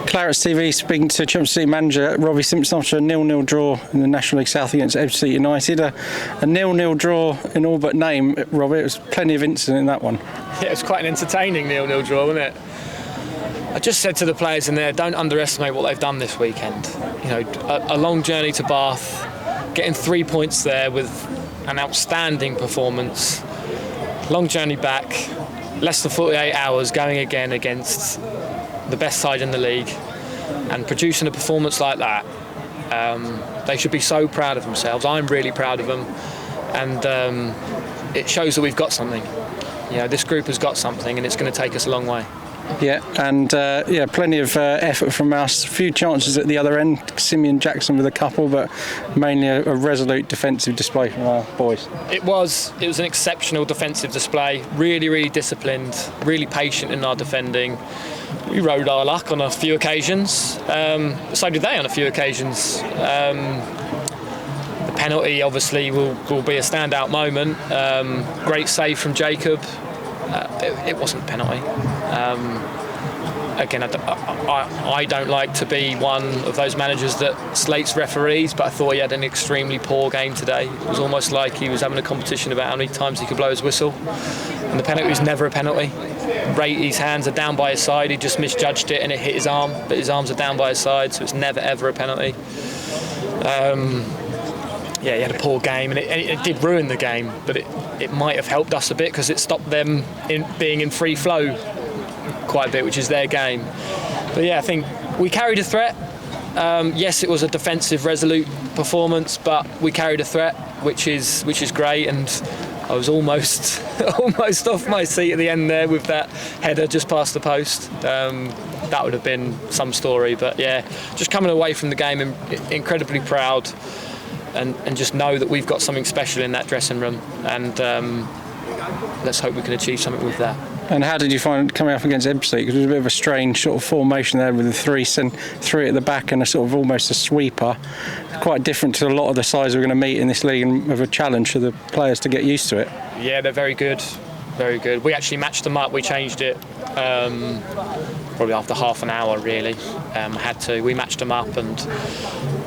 Clarets TV speaking to Championship League manager Robbie Simpson after a 0-0 draw in the National League South against Ebbsfleet United. A 0-0 draw in all but name, Robbie. It was plenty of incident in that one. Yeah, it was quite an entertaining 0-0 draw, wasn't it? I just said to the players in there, don't underestimate what they've done this weekend. You know, a long journey to Bath, getting 3 points there with an outstanding performance. Long journey back, less than 48 hours, going again against the best side in the league and producing a performance like that. They should be so proud of themselves. I'm really proud of them, and it shows that we've got something. You know, this group has got something, and it's going to take us a long way. Yeah, and plenty of effort from us. A few chances at the other end. Simeon Jackson with a couple, but mainly a resolute defensive display from our boys. It was an exceptional defensive display. Really, really disciplined. Really patient in our defending. We rode our luck on a few occasions. So did they on a few occasions. The penalty obviously will be a standout moment. Great save from Jacob. It wasn't a penalty. Again, I don't like to be one of those managers that slates referees, but I thought he had an extremely poor game today. It was almost like he was having a competition about how many times he could blow his whistle. And the penalty was never a penalty. His hands are down by his side. He just misjudged it and it hit his arm, but his arms are down by his side, so it's never ever a penalty. Yeah, he had a poor game, and it did ruin the game, but it might have helped us a bit because it stopped them being in free flow quite a bit, which is their game. But yeah, I think we carried a threat. Yes, it was a defensive, resolute performance, but we carried a threat, which is great. And I was almost off my seat at the end there with that header just past the post. That would have been some story, but yeah, just coming away from the game incredibly proud. And just know that we've got something special in that dressing room, and let's hope we can achieve something with that. And how did you find coming up against Ebbsfleet? Because it was a bit of a strange sort of formation there with the three at the back and a sort of almost a sweeper. Quite different to a lot of the sides we're going to meet in this league, and with a challenge for the players to get used to it. Yeah, they're very good, very good. We actually matched them up. We changed it probably after half an hour, really. We matched them up, and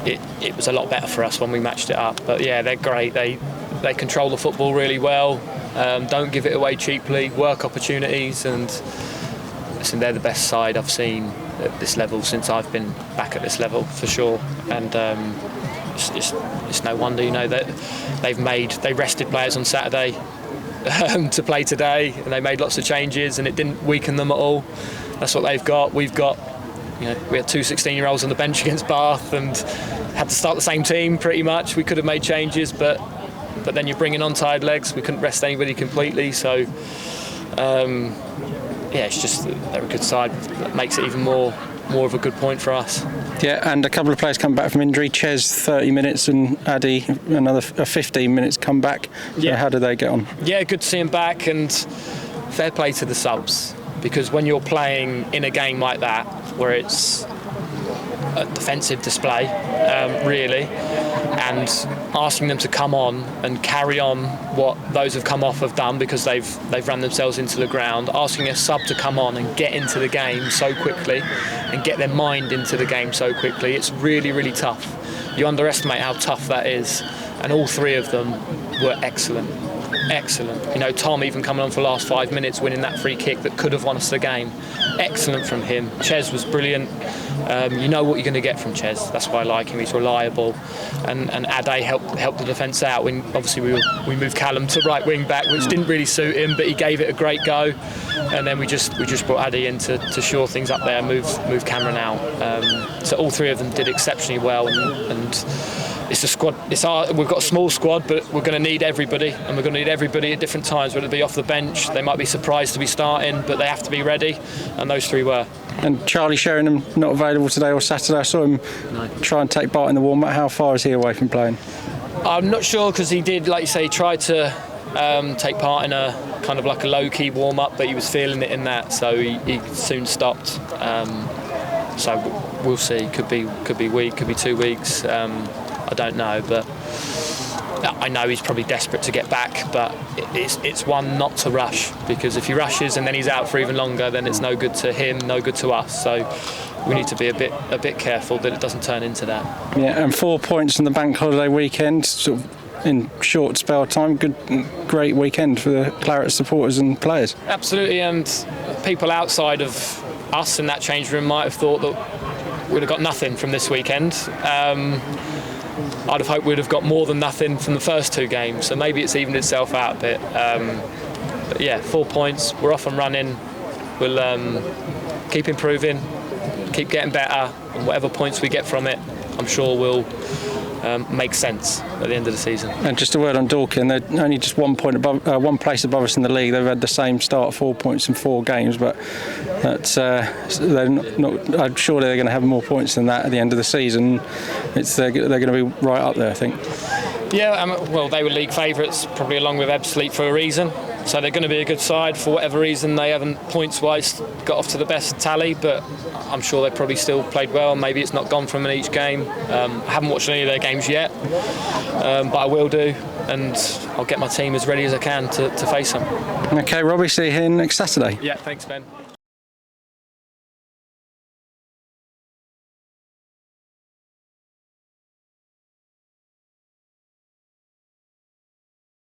it was a lot better for us when we matched it up. But yeah, they're great. They control the football really well. Don't give it away cheaply. Work opportunities, and listen, they're the best side I've seen at this level since I've been back at this level, for sure. And it's no wonder, you know, that they rested players on Saturday to play today, and they made lots of changes, and it didn't weaken them at all. That's what they've got. We've got, you know, we had two 16-year-olds on the bench against Bath and had to start the same team pretty much. We could have made changes, but then you're bringing on tired legs. We couldn't rest anybody completely. So yeah, it's just they're a good side. That makes it even more of a good point for us. Yeah, and a couple of players come back from injury. Ches 30 minutes and Addy another 15 minutes come back. So yeah, how did they get on? Yeah, good to see him back, and fair play to the subs, because when you're playing in a game like that where it's a defensive display, really, and asking them to come on and carry on what those who've come off have done, because they've run themselves into the ground, asking a sub to come on and get into the game so quickly and get their mind into the game so quickly, it's really, really tough. You underestimate how tough that is, and all three of them were excellent. You know, Tom even coming on for the last 5 minutes, winning that free kick that could have won us the game. Excellent from him. Ches was brilliant. You know what you're going to get from Ches. That's why I like him. He's reliable. And Ade helped the defence out. Obviously we moved Callum to right wing back, which didn't really suit him, but he gave it a great go. And then we just brought Ade in to shore things up there, move Cameron out. So all three of them did exceptionally well, and it's a squad. We've got a small squad, but we're going to need everybody, and we're going to need everybody at different times. Whether it be off the bench, they might be surprised to be starting, but they have to be ready, and those three were. And Charlie Sheringham not available today or Saturday. I saw him try and take part in the warm-up. How far is he away from playing? I'm not sure, because he did, like you say, try to take part in a kind of like a low-key warm-up, but he was feeling it in that, so he soon stopped. So we'll see. Could be a week, could be 2 weeks. I don't know, but I know he's probably desperate to get back, but it's one not to rush, because if he rushes and then he's out for even longer, then it's no good to him, no good to us. So we need to be a bit careful that it doesn't turn into that. Yeah, and 4 points in the bank holiday weekend, sort of in short spell time. Great weekend for the Claret supporters and players. Absolutely, and people outside of us in that change room might have thought that we'd have got nothing from this weekend. I'd have hoped we'd have got more than nothing from the first 2 games, so maybe it's evened itself out a bit. But yeah, 4 points, we're off and running. We'll keep improving, keep getting better, and whatever points we get from it, I'm sure will make sense at the end of the season. And just a word on Dorking, they're only just 1 point above, 1 place above us in the league. They've had the same start, 4 points in 4 games, but that's, they're not. I'm sure they're going to have more points than that at the end of the season. They're going to be right up there, I think. Yeah, well, they were league favourites, probably along with Ebbsfleet for a reason. So they're going to be a good side. For whatever reason, they haven't points-wise got off to the best tally, but I'm sure they probably still played well. Maybe it's not gone from in each game. I haven't watched any of their games yet, but I will do, and I'll get my team as ready as I can to face them. Okay, Robbie, see you here next Saturday. Yeah, thanks, Ben.